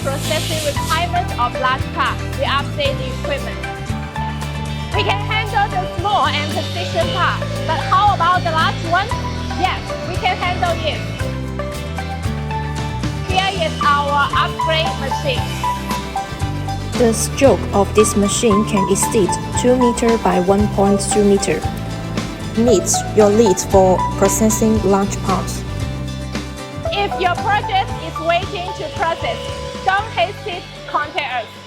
processing requirements of large car, we update the equipment. We can handle the small and precision part, but how about the large one? Yes, we can handle it. Here is our upgrade machine. The stroke of this machine can exceed 2 meter by 1.2 meter. Needs your lathe for processing large parts. If your project is waiting to process, don't hesitate to contact us.